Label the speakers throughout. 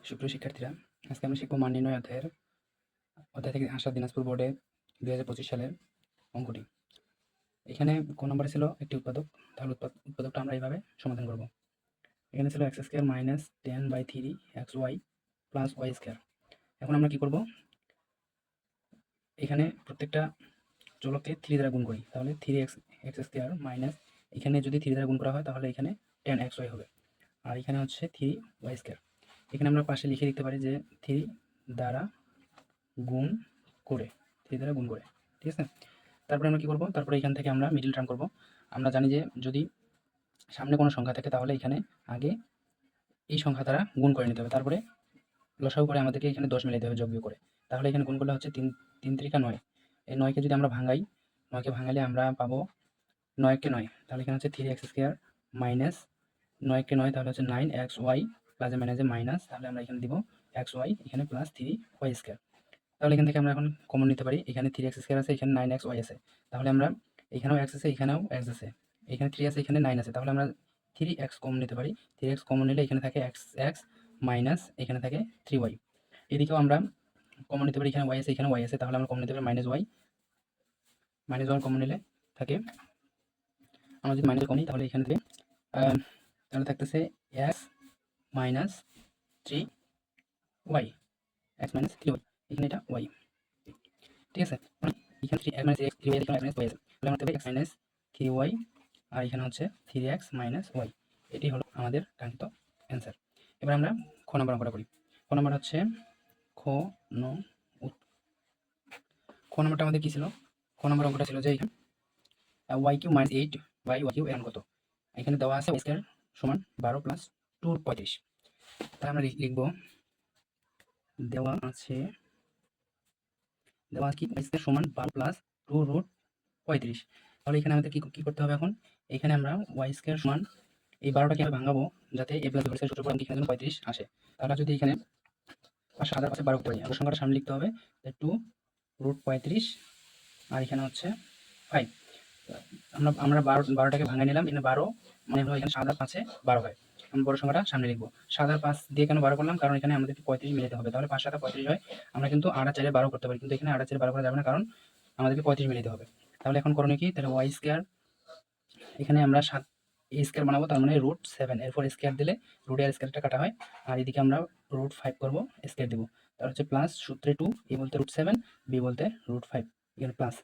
Speaker 1: সুপ্রিয় শিক্ষার্থীরা, আজকে আমরা শিখব মান নির্ণয় অধ্যায় থেকে আসা দিনাজপুর বোর্ডে 2025 সালের অঙ্কটি। এখানে কোন নম্বরে ছিল একটি উৎপাদক, তাহলে উৎপাদকটা আমরা এইভাবে সমাধান করব। এখানে ছিল x square minus 10/3 xy plus y square. এখন আমরা কি করব, এখানে প্রত্যেকটা চলককে 3 দ্বারা গুণ করি, তাহলে 3x স্কয়ার মাইনাস এখানে যদি 3 দ্বারা গুণ করা হয় তাহলে এখানে 10xy হবে, আর এখানে হচ্ছে 3y স্কয়ার। এখানে আমরা পাশে লিখে দিতে পারি যে 3 দ্বারা গুণ করে, 3 দ্বারা গুণ করে, ঠিক আছে। তারপরে আমরা কি করব, তারপরে এখান থেকে আমরা মিডল টার্ম করব। আমরা জানি যে যদি সামনে কোনো সংখ্যা থাকে তাহলে এখানে আগে এই সংখ্যা দ্বারা গুণ করে নিতে হবে, তারপরে লসাগু করে আমাদেরকে এখানে 10 মিলাইতে হবে যোগ করে। তাহলে এখানে গুণ করলে হচ্ছে 3 3 9। এই 9কে যদি আমরা ভাঙাই, 9কে ভাঙালে আমরা পাবো 9 কে 9, তাহলে এখানে হচ্ছে 3x স্কয়ার মাইনাস 9 কে 9, তাহলে হচ্ছে 9xy প্লাসে মাইনাসে মাইনাস, তাহলে আমরা এখানে দিব xy এখানে প্লাস 3y স্কয়ার। তাহলে এখান থেকে আমরা এখন কমন নিতে পারি, এখানে 3x স্কয়ার আছে, এখানে 9xy আছে, তাহলে আমরা এখানেও x আছে, এখানেও x আছে, এখানে 3 আছে, এখানে 9 আছে, তাহলে আমরা 3x কমন নিতে পারি। 3x কমন নিলে এখানে থাকে x মাইনাস এখানে থাকে 3y। এদিকেও আমরা কমন নিতে পারি, এখানে y আছে, এখানে y আছে, তাহলে আমরা কমন নিতে পারি মাইনাস y কমন নিলে থাকে, আমরা যদি মাইনাস কমনি তাহলে এখানে থেকে তাহলে থাকতেছে x minus 3y, x minus 3y, এখানে এটা y, ঠিক আছে। এখানে 3x মাইনাস x 3y এখানে মাইনাস y আছে, তাহলে আমরা পাবো x মাইনাস 3y, আর এখানে হচ্ছে 3x মাইনাস y। এটি হলো আমাদের কাঙ্ক্ষিত অ্যান্সার। এবার আমরা খ নম্বর অঙ্কটা করি। খ নম্বর হচ্ছে খ ন খ নম্বরটা আমাদের কি ছিল? খ নম্বর অঙ্কটা ছিল যে এখানে y cube minus 8 by y cube এর কত? এখানে দেওয়া আছে y স্কয়ার সমান 12 প্লাস 2 35। তাহলে আমরা লিখব, দেওয়া আছে কি y স্কয়ার সমান 12 প্লাস 2 রুট 35। তাহলে এখানে আমাদের কি করতে হবে এখন? এখানে আমরা y স্কয়ার সমান এই 12টাকে আমি ভাঙাবো যাতে a প্লাস b স্কয়ার সূত্র পড়ে এখানে যেন 35 আসে। তাহলে যদি এখানে পাশে হাজার পাশে 12 করতে পারি, আর সংখ্যাটা সামনে লিখতে হবে 2 রুট 35, আর এখানে হচ্ছে 5। আমরা 12টাকে ভাঙা নিলাম, এখানে 12 মানে হলো এখানে 7 আর 5-এ 12 হয়। আমি বড় সংখ্যাটা সামনে লিখবো। 7 আর 5 দিয়ে কেন 12 করলাম? কারণ এখানে আমাদেরকে 35 মিলাতে হবে, তাহলে 5 7 35 হয়। আমরা কিন্তু 8 আর 4 এ 12 করতে পারি, কিন্তু এখানে 8 আর 4 এ 12 করা যাবে না, কারণ আমাদেরকে 35 মিলাতে হবে। তাহলে এখন করণীয় কি? তাহলে y স্কয়ার, এখানে আমরা 7 a স্কয়ার বানাবো, তার মানে √7, এরপর স্কয়ার দিলে রুট এর স্কয়ারটা কাটা হয়, আর এদিকে আমরা √5 করব, স্কয়ার দিব। তাহলে হচ্ছে প্লাস সূত্রে 2, a বলতে √7, b বলতে √5, এখানে প্লাস।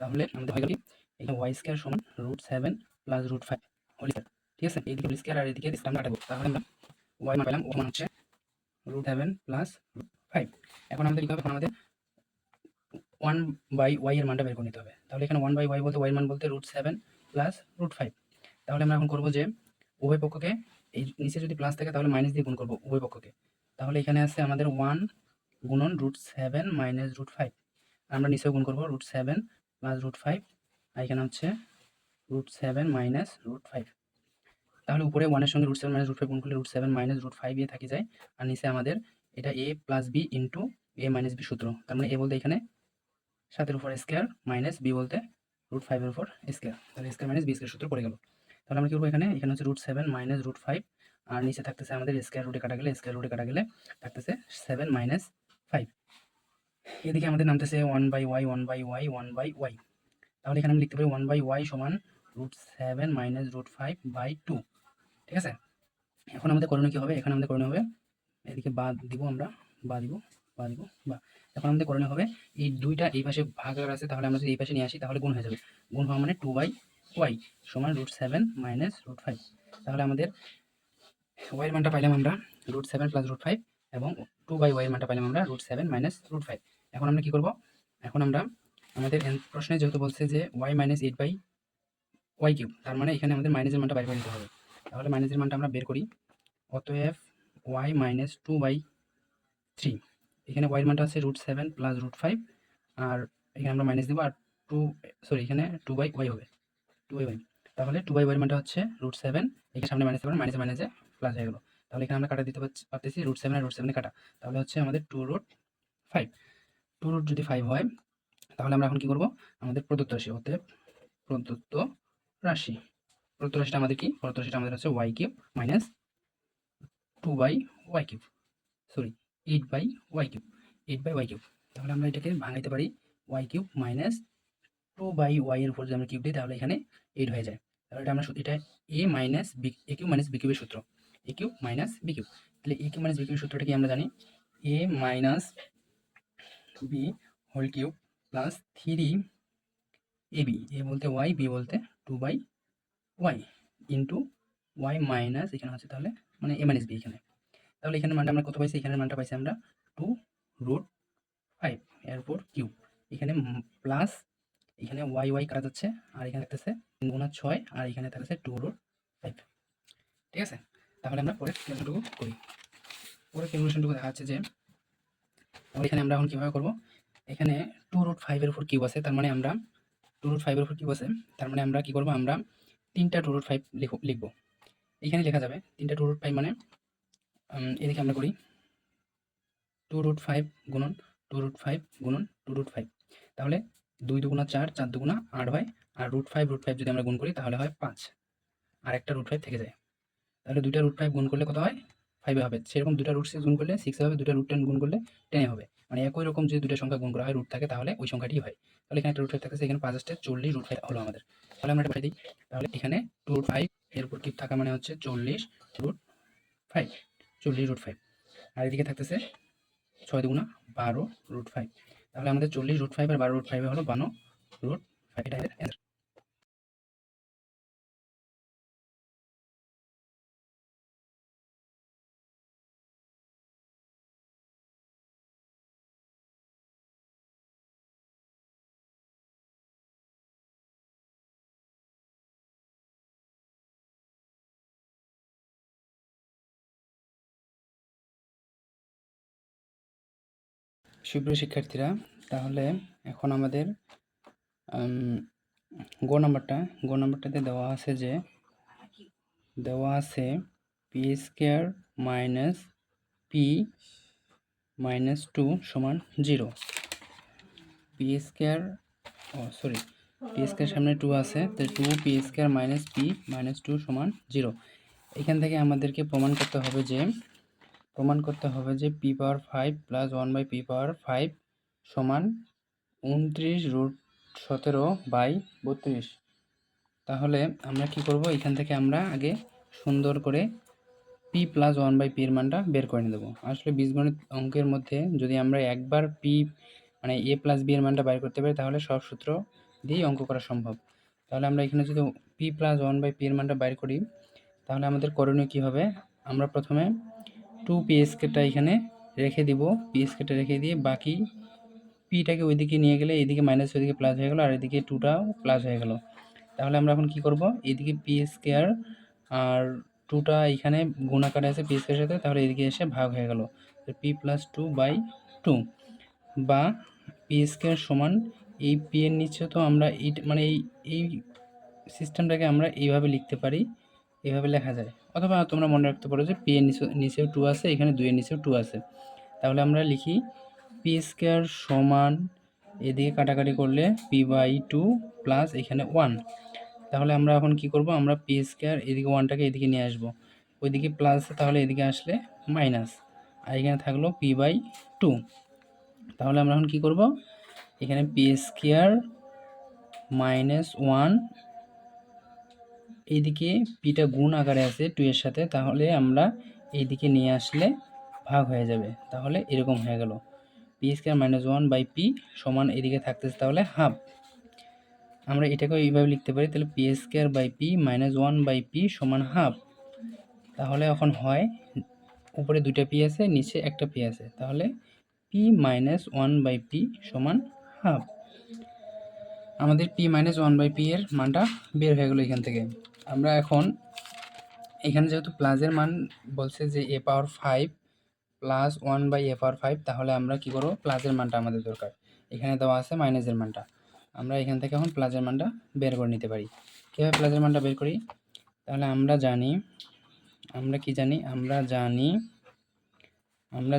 Speaker 1: তাহলে আমাদের হয়ে গেল এখানে y স্কয়ার সমান √7 প্লাস √5 হোল স্কয়ার, ঠিক আছে। এদিকে হোল স্কয়ার আর এদিকে স্কয়ার আমরা কাটাবো, তাহলে আমরা y মান পেলাম, ও মান হচ্ছে √7 প্লাস 5। এখন আমাদের কি হবে? এখন আমাদের 1/y এর মানটা বের করে নিতে হবে। তাহলে এখানে 1/y বলতে y এর মান বলতে √7 প্লাস √5। তাহলে আমরা এখন করবো যে উভয় পক্ষকে, এই নিচে যদি প্লাস থাকে তাহলে মাইনাস দিয়ে গুণ করবো উভয় পক্ষকে। তাহলে এখানে আছে আমাদের 1 গুণন √7 মাইনাস √5, আমরা নিচেও গুণ করবো √7 প্লাস √5, আর এখানে হচ্ছে √7 মাইনাস √5। তাহলে উপরে 1 এর সঙ্গে √7 মাইনাস √5 গুণ করলে √7 মাইনাস √5 এ থাকি যায়, আর নিচে আমাদের এটা a plus b into a minus b সূত্র। তার মানে a বলতে এখানে 7 এর উপর স্কয়ার মাইনাস b বলতে √5 এর উপর স্কয়ার, তাহলে স্কয়ার মাইনাস b স্কয়ার সূত্র পড়ে গেল। তাহলে আমরা কি করবো, এখানে হচ্ছে √7 মাইনাস √5, আর নিচে থাকতেছে আমাদের স্কয়ার রুটে কাটা গেলে থাকতেছে 7 মাইনাস 5। এদিকে আমাদের নামতেছে 1/y 1/y 1/y। তাহলে এখানে আমি লিখতে পারি 1/y সমান √7 মাইনাস √5/2, ঠিক আছে। এখন আমাদের করণীয় কি হবে? এখানে আমাদের করণীয় হবে, এদিকে বা দিব আমরা, বা দিব, বা। এখন আমাদের করণীয় হবে এই দুইটা এই পাশে ভাগাকার আছে, তাহলে আমরা যদি এই পাশে নিয়ে আসি তাহলে গুণ হয়ে যাবে। গুণ হওয়া মানে 2/y সমান √7 মাইনাস √5। তাহলে আমাদের y এর মানটা পাইলাম আমরা √7 প্লাস √5, এবং 2/y এর মানটা পাইলাম আমরা √7 মাইনাস √5। এখন আমরা কি করব? এখন আমরা আমাদের প্রশ্নে যেহেতু বলছে যে y মাইনাস 8/y কিউব, তার মানে এখানে আমাদের মাইনাসের মানটা বাইরে করে নিতে হবে। তাহলে মাইনাসের মানটা আমরা বের করি। অতএব y মাইনাস 2/3, এখানে y এর মানটা আছে √7 প্লাস √5, আর এখানে আমরা মাইনাস দিব, আর এখানে 2/y হবে, 2/y। তাহলে 2/y এর মানটা হচ্ছে √7, এখানে সামনে মাইনাস হবে, মাইনাসে মাইনাসে প্লাস হয়ে গেল। তাহলে এখানে আমরা কাটা দিতে পারতেছি √7 আর √7 কাটা, তাহলে হচ্ছে আমাদের 2√5। 2 রুট যদি 5 হয় তাহলে আমরা এখন কি করব? আমাদের প্রদত্ত রাশি, অতএব প্রদত্ত রাশি, রাশিটা আমাদের কি? প্রদত্ত রাশিটা আমাদের হচ্ছে y cube minus 2/y cube, sorry 8/y cube, 8/y cube. তাহলে আমরা এটাকে ভাঙাইতে পারি y কিউব মাইনাস 2/y এর উপর যদি আমরা কিউব দিই তাহলে এখানে 8 হয়ে যায়। তাহলে এটা আমরা এটা a কিউব মাইনাস b কিউবের সূত্র, a cube minus b cube. তাহলে a কিউব মাইনাস b কিউবের সূত্রটা কি আমরা জানি, a minus b whole cube plus 3ab, a বলতে y, b বলতে 2/y ইন্টু y মাইনাস এখানে হচ্ছে তাহলে মানে a মাইনাস b এখানে। তাহলে এখানে মানটা আমরা কত পাইছি, এখানের মানটা পাইছি আমরা 2√5 এরপর কিউব, এখানে প্লাস এখানে y কাটা যাচ্ছে আর এখানে থাকতেছে 3 গুণা 6 আর এখানে থাকতেছে 2√5। ঠিক আছে, তাহলে আমরা পরে ক্যালকুলেশনটুকু করি। পরে ক্যালকুলেশনটুকু দেখা যাচ্ছে যে তাহলে এখানে আমরা এখন কীভাবে করবো, এখানে 2√5 এর উপর কিউব আছে, তার মানে আমরা 2√5 এর উপর কিউব আছে, তার মানে আমরা কী করবো, আমরা 3টা 2√5 লিখবো। এখানে লেখা যাবে 3টা 2√5 মানে এদিকে আমরা করি 2√5 গুণন 2√5 গুণন 2√5, তাহলে 2 দুগুণা 4, 4 দুগুণা 8 হয়, আর √5 যদি আমরা গুণ করি তাহলে হয় 5, আর একটা √5 থেকে যায়। তাহলে 2টা √5 গুণ করলে কত হয়, 5 হবে। সেরকম 2টা √6 গুণ করলে 6 হবে, 2টা √10 গুণ করলে 10 হবে। মানে একই রকম যদি 2টা সংখ্যা গুণ করা হয় রুট থাকে তাহলে ওই সংখ্যাটি হয়। তাহলে এখানে একটা √5 থাকতেছে, এখানে 5 আসতে 40 √5 হলো আমাদের। তাহলে আমরা এটা বসাই দিই। তাহলে এখানে 2√5 এর উপর কিউব থাকা মানে হচ্ছে 40 √5, 40 √5, আর এদিকে থাকতেছে 6 দুগুণা 12 √5। তাহলে আমাদের 40 √5 আর 12 √5 হলো 52 √5, এটা অ্যান্সার। সুপ্রিয় শিক্ষার্থীরা, তাহলে এখন আমাদের গ নাম্বারটাতে দেওয়া আছে P square minus P minus 2 সমান 0। পি স্কোয়ার পি স্কোয়ার সামনে 2 আছে, তো 2 P square minus P minus 2 সমান 0। এখান থেকে আমাদেরকে প্রমাণ করতে হবে যে পি পাওয়ার 5 প্লাস 1/p পাওয়ার 5 সমান 29√17/32। তাহলে আমরা কি করব, এখান থেকে আমরা আগে সুন্দর করে পি প্লাস 1/p এর মানটা বের করে নেব। আসলে বীজগণিত অঙ্কের মধ্যে যদি আমরা একবার পি মানে a প্লাস বি এর মানটা বের করতে পারি তাহলে সব সূত্র দিয়েই অঙ্ক করা সম্ভব। তাহলে আমরা এখানে যদি পি প্লাস 1/p এর মানটা বের করি তাহলে আমাদের করণীয় কী হবে, আমরা প্রথমে 2p স্কোয়ারটা এখানে রেখে দিব, পি স্কোয়ারটা রেখে দিয়ে বাকি পিটাকে ওইদিকে নিয়ে গেলে এদিকে মাইনাস ওইদিকে প্লাস হয়ে গেল আর এদিকে 2টাও প্লাস হয়ে গেল। তাহলে আমরা এখন কি করব, এদিকে পি স্কোয়ার আর 2টা এখানে গুণ আকারে আছে পি স্কোয়ারের সাথে, তাহলে এদিকে এসে ভাগ হয়ে গেল পি প্লাস 2/2, বা পি স্কোয়ার সমান এই পি এর নিচে তো আমরা মানে এই সিস্টেমটাকে আমরা এইভাবে লিখতে পারি, এইভাবে লেখা যায়। অথবা তোমরা মনে রাখতে পারো যে পি এর নিচেও 2 আছে, এখানে 2 এর নিচেও 2 আছে। তাহলে আমরা লিখি পি স্কোয়ার সমান এদিকে কাটাকাটি করলে p/2 প্লাস এখানে 1। তাহলে আমরা এখন কি করব, আমরা পি স্কোয়ার এদিকে 1টাকে এদিকে নিয়ে আসবো, ওইদিকে প্লাস তাহলে এদিকে আসলে মাইনাস, আর এখানে থাকলো p/2। তাহলে আমরা এখন কি করব, এখানে পি স্কোয়ার মাইনাস 1, এইদিকে পিটা গুণ আকারে আছে 2 এর সাথে, তাহলে আমরা এইদিকে নিয়ে আসলে ভাগ হয়ে যাবে। তাহলে এরকম হয়ে গেল পি স্কোয়ার মাইনাস 1/p সমান এদিকে থাকতেছে তাহলে হাফ। আমরা এটাকেও এইভাবে লিখতে পারি, তাহলে P square by P minus 1/p সমান হাফ। তাহলে এখন হয় উপরে 2টা পি আছে নিচে একটা পি আছে, তাহলে পি মাইনাস 1/p সমান হাফ। আমাদের পি মাইনাস 1/p এর মানটা বের হয়ে গেল এখান থেকে। আমরা এখন এখানে যেহেতু প্লাসের মান বলছে যে a পাওয়ার 5 প্লাস 1/a পাওয়ার 5, তাহলে আমরা কি করব, প্লাসের মানটা আমাদের দরকার। এখানে দেওয়া আছে মাইনাসের মানটা, আমরা এখান থেকে এখন প্লাসের মানটা বের করে নিতে পারি। কীভাবে প্লাসের মানটা বের করি, তাহলে আমরা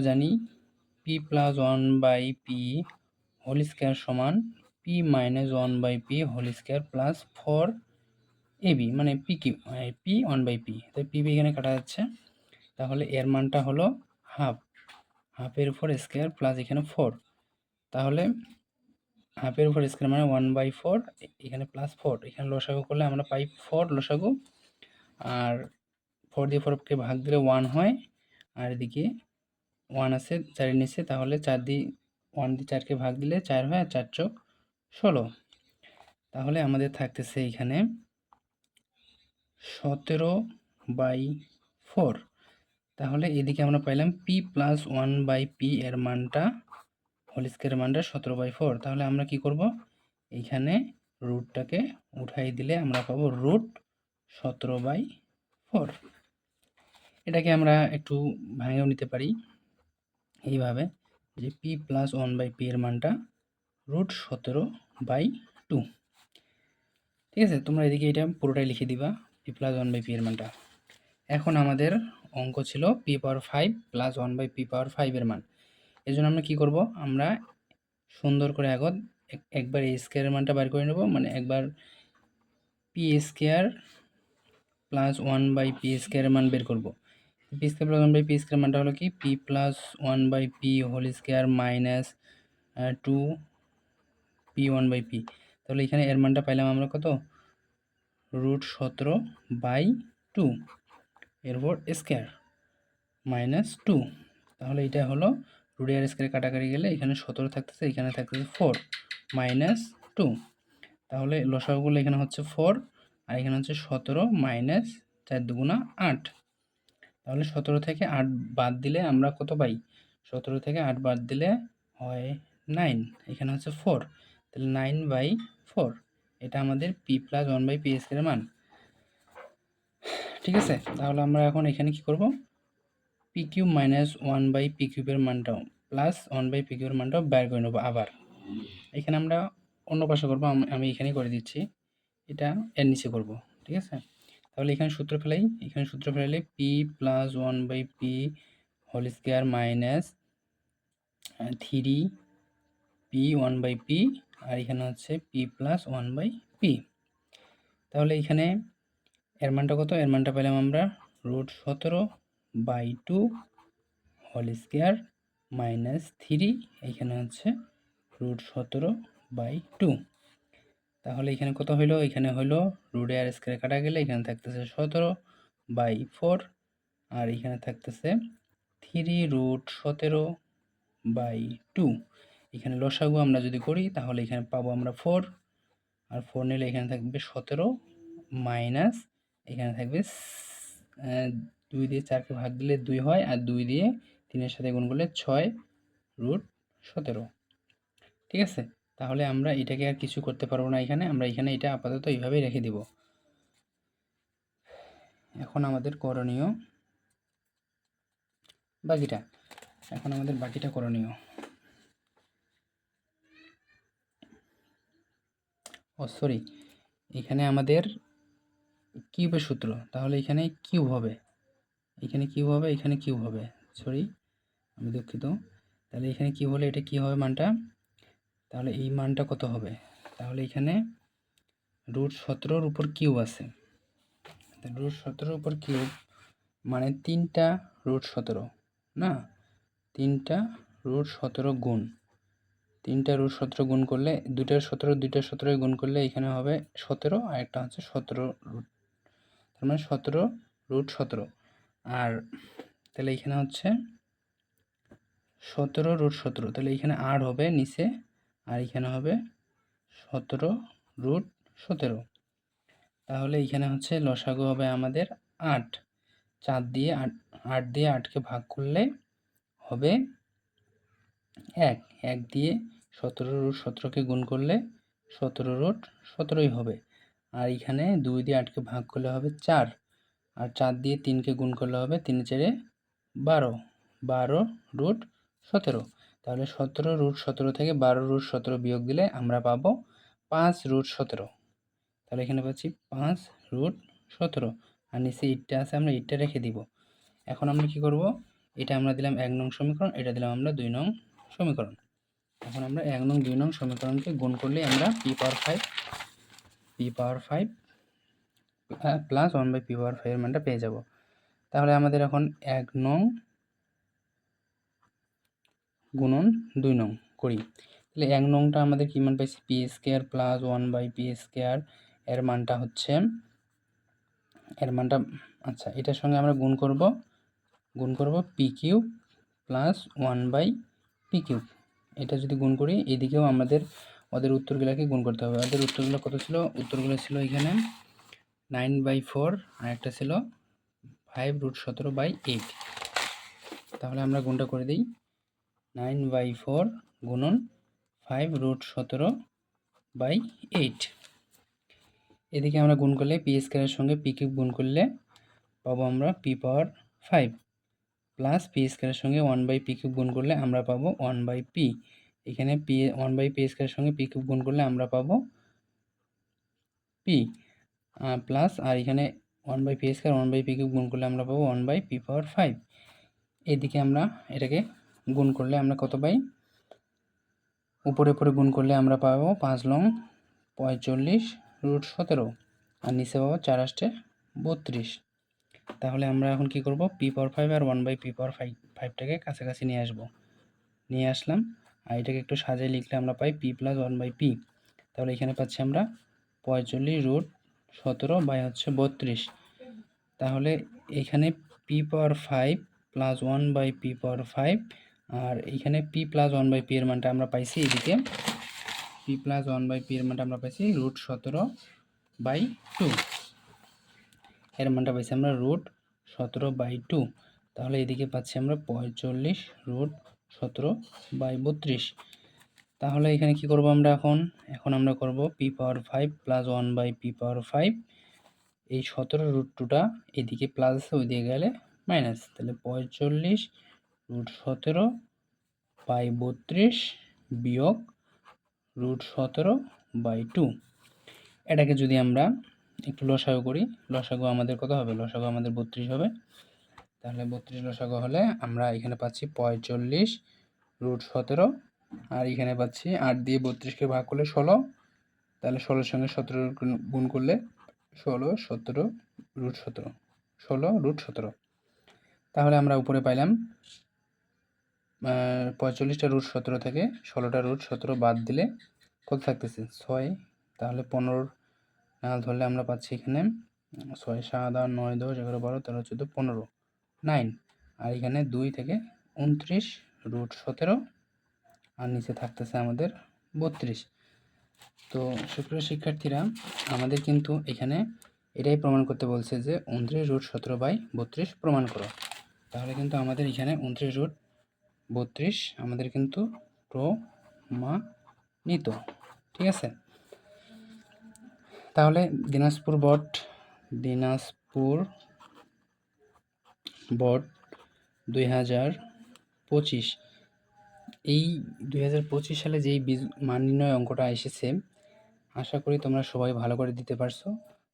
Speaker 1: জানি P plus 1/p whole square সমান P minus 1/p whole square plus 4ab, মানে পি 1/p। তাই পি এখানে কাটা যাচ্ছে, তাহলে এর মানটা হলো হাফ। হাফের উপর স্কোয়ার প্লাস এখানে 4, তাহলে হাফের উপর স্কোয়ার মানে 1/4, এখানে প্লাস 4, এখানে লসাগু করলে আমরা পাই 4 লসাগু, আর 4 দিয়ে 4কে ভাগ দিলে 1 হয়, আর এদিকে 1 আছে 4 এর নিচে, তাহলে 4 দিয়ে 1 দিয়ে 4কে ভাগ দিলে 4 হয়, আর 4 চোখ 16। তাহলে আমাদের থাকতেছে এখানে 17/4। তাহলে এদিকে আমরা পাইলাম p প্লাস 1/p এর মানটা, হোল স্কোয়ারের মানটা 17/4। তাহলে আমরা কি করব, এইখানে রুটটাকে উঠাই দিলে আমরা পাবো রুট 17/4। এটাকে আমরা একটু ভাঙেও নিতে পারি এইভাবে, যে p প্লাস 1/p এর মানটা রুট 17/2। ঠিক আছে, তোমরা এদিকে এটা পুরোটাই লিখে দিবা, p প্লাস 1/p এর মানটা। এখন আমাদের অঙ্ক ছিল p পাওয়ার 5 প্লাস 1/p পাওয়ার 5 এর মান। এর জন্য আমরা কি করব, আমরা সুন্দর করে একবার এই স্কোয়ারের মানটা বার করে নেব, মানে একবার পি স্কোয়ার প্লাস 1/p স্কোয়ারের মান বের করব। P square plus 1/p square মানটা হলো কি, P plus 1/p whole square minus 2p 1/p। তাহলে এখানে এর মানটা পাইলাম আমরা কত, রুট 17/2 এরপর স্কোয়ার মাইনাস 2। তাহলে এটা হলো রুট আর স্কোয়ার কাটাকাটি গেলে এখানে 17 থাকতেছে, এখানে থাকতেছে 4 মাইনাস 2। তাহলে লসাগুলো এখানে হচ্ছে 4, আর এখানে হচ্ছে 17 মাইনাস 4 দুগুণা 8। তাহলে 17 থেকে 8 বাদ দিলে আমরা কত পাই, 17 থেকে 8 বাদ দিলে হয় 9, এখানে হচ্ছে 4, তাহলে 9/4। এটা আমাদের p প্লাস 1/p স্কোয়ারের মান। ঠিক আছে, তাহলে আমরা এখন এখানে কি করব, পি কিউব মাইনাস 1/p কিউবের মানটাও প্লাস 1/p কিউবের মানটাও বের করে নেবো আবার। এখানে আমরা অন্য পাশে করবো, আমি এখানেই করে দিচ্ছি, এটা এর নিচে করব। ঠিক আছে, তাহলে এখানে সূত্র ফেলাইলে P plus 1/p whole square minus 3p 1/p, আর এখানে হচ্ছে p প্লাস 1/p। তাহলে এখানে এর মানটা কত, এর মানটা পেলাম আমরা রুট 17/2 হোল স্কোয়ার মাইনাস 3, এখানে হচ্ছে রুট 17/2। তাহলে এখানে কত হইলো, এখানে হইলো রুট আর স্কোয়ার কাটা গেলে এখানে থাকতেছে 17/4, আর এখানে থাকতেছে 3 রুট 17/2। এখানে লসাগু আমরা যদি করি তাহলে এখানে পাবো আমরা 4, আর 4 নিলে এখানে থাকবে 17 মাইনাস এখানে থাকবে 2 দিয়ে 4কে ভাগ দিলে 2 হয়, আর 2 দিয়ে 3-এর সাথে গুণ করলে 6 রুট 17। ঠিক আছে, তাহলে আমরা এটাকে আর কিছু করতে পারবো না, আমরা এখানে এটা আপাতত এইভাবেই রেখে দিব। এখন আমাদের করণীয় বাকিটা করণীয়। সরি, এখানে আমাদের কিউবের সূত্র, তাহলে এখানে কিউব হবে, সরি আমি দুঃখিত। তাহলে এখানে কিউব হলে এটা কি হবে মানটা, তাহলে এই মানটা কত হবে, তাহলে এখানে রুট 17-র উপর কিউব আছে, রুট 17-র উপর কিউব মানে 3টা রুট 17 না, 3টা রুট 17 গুণ 3টা রুট 17 গুণ করলে 2টার 17 গুণ করলে এখানে হবে 17, আর একটা হচ্ছে 17 রুট, তার মানে 17 রুট 17। আর তাহলে এখানে হচ্ছে 17 রুট 17, তাহলে এখানে 8 হবে নিচে, আর এখানে হবে 17 রুট 17। তাহলে এখানে হচ্ছে লসাগু হবে আমাদের 8, 4 দিয়ে 8 দিয়ে 8কে ভাগ করলে হবে 1, 1 দিয়ে 17 রুট 17কে গুণ করলে 17 রুট 17ই হবে, আর এখানে 2 দিয়ে 8কে ভাগ করলে হবে 4, আর 4 দিয়ে 3কে গুণ করলে হবে 3-4 12, 12 রুট 17। তাহলে 17 রুট 17 থেকে 12 রুট 17 বিয়োগ দিলে আমরা পাবো 5 রুট 17। তাহলে এখানে পাচ্ছি 5 রুট 17, আর নিচে 8টা আছে, আমরা 8টা রেখে দিব। এখন আমরা কি করব, এটা আমরা দিলাম 1 নং সমীকরণ, এটা দিলাম আমরা 2 নং সমীকরণ। এখন আমরা 1 নং 2 নং সমীকরণকে গুণ করলে আমরা p পাওয়ার 5 প্লাস 1/p পাওয়ার 5 এর মানটা পেয়ে যাব। তাহলে আমাদের এখন 1 নং গুণন 2 নং করি, তাহলে 1 নংটা আমাদের কী মান পাইছি, পি স্কোয়ার প্লাস 1/পি স্কোয়ার, এর মানটা হচ্ছে আচ্ছা এটার সঙ্গে আমরা গুণ করব পি কিউব প্লাস 1/পি কিউব। এটা যদি গুণ করি এদিকেও আমাদের ওদের উত্তরগুলোকে গুণ করতে হবে। ওদের উত্তরগুলো কত ছিল, উত্তরগুলো ছিল এখানে 9/4 আর একটা ছিল 5√17/8। তাহলে আমরা গুণটা করে দিই, 9/4 গুণন 5√17/8। এদিকে আমরা গুণ করলে পি স্কোয়ারের সঙ্গে পি কিউব গুণ করলে পাবো আমরা পি পাওয়ার 5 প্লাস পি স্কোয়ারের সঙ্গে 1/পি কিউব গুণ করলে আমরা পাবো 1/পি। এখানে 1/পি স্কোয়ারের সঙ্গে পি কিউব গুণ করলে আমরা পাবো পি প্লাস, আর এখানে 1/পি স্কোয়ার 1/পি কিউব গুণ করলে আমরা পাবো 1/পি পাওয়ার 5। এদিকে আমরা এটাকে গুণ করলে আমরা কত পাই, উপরে গুণ করলে আমরা পাবো 5 লং 45√17 আর নিচে পাবো 4 আষ্টে 32। তাহলে আমরা এখন কি করব, পি পাওয়ার 5 আর 1/পি পাওয়ার 5টাকে কাছাকাছি নিয়ে আসলাম, আর এটাকে একটু সাজিয়ে লিখলে আমরা পাই পি প্লাস 1/পি। তাহলে এখানে পাচ্ছি আমরা 45√17/32। তাহলে এখানে পি পাওয়ার 5 প্লাস 1/পি পাওয়ার 5, আর এখানে পি প্লাস 1/পি এর মানটা আমরা পাইছি, এদিকে পি প্লাস 1/পি এর মানটা আমরা পাইছি √17/2, এর মানটা পাইছি আমরা √17/2। তাহলে এদিকে পাচ্ছি আমরা 45√17/32। তাহলে এখানে কি করব আমরা এখন আমরা করব পি পাওয়ার 5 প্লাস 1/পি পাওয়ার 5, এই 17√2টা এদিকে প্লাস আছে ওইদিকে গেলে মাইনাস, তাহলে 45√17/32 বিয়োগ √17/2। এটাকে যদি আমরা একটু লসাগু করি, লসাগু আমাদের কত হবে, লসাগু আমাদের 32 হবে। তাহলে 32 লসাগু হলে আমরা এখানে পাচ্ছি 45√17, আর এখানে পাচ্ছি 8 দিয়ে 32কে ভাগ করলে 16, তাহলে 16-এর সঙ্গে 17 গুণ করলে 16 তাহলে আমরা উপরে পাইলাম 45টা √17 থেকে 16টা √17 বাদ দিলে কত থাকতেছে 6, তাহলে 15 ধরলে আমরা পাচ্ছি এখানে 6, 7, 8, 9, 10, 11, 12, 13, 14, 15, 9, আর এখানে 2 থেকে 29√17 আর নিচে থাকতেছে আমাদের 32। তো সুপ্রিয় শিক্ষার্থীরা, আমাদের কিন্তু এখানে এটাই প্রমাণ করতে বলছে যে 29√17/32 প্রমাণ করো। তাহলে কিন্তু আমাদের এখানে 29√32 আমাদের কিন্তু প্রমাণিত, ঠিক আছে। তাহলে দিনাজপুর বোর্ড 2025, এই 2025 সালে যেই মান নির্ণয় অঙ্কটা এসেছে, আশা করি তোমরা সবাই ভালো করে দিতে পারছো।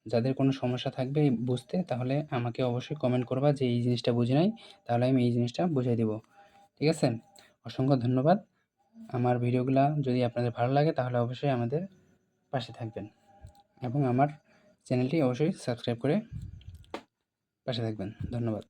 Speaker 1: যাদের কোনো সমস্যা থাকবে বুঝতে, তাহলে আমাকে অবশ্যই কমেন্ট করবা যে এই জিনিসটা বুঝি নাই, তাহলে আমি এই জিনিসটা বুঝিয়ে দেব, ঠিক আছে। অসংখ্য ধন্যবাদ। আমার ভিডিওগুলো যদি আপনাদের ভালো লাগে তাহলে অবশ্যই আমাদের পাশে থাকবেন এবং আমার চ্যানেলটি অবশ্যই সাবস্ক্রাইব করে পাশে থাকবেন। ধন্যবাদ।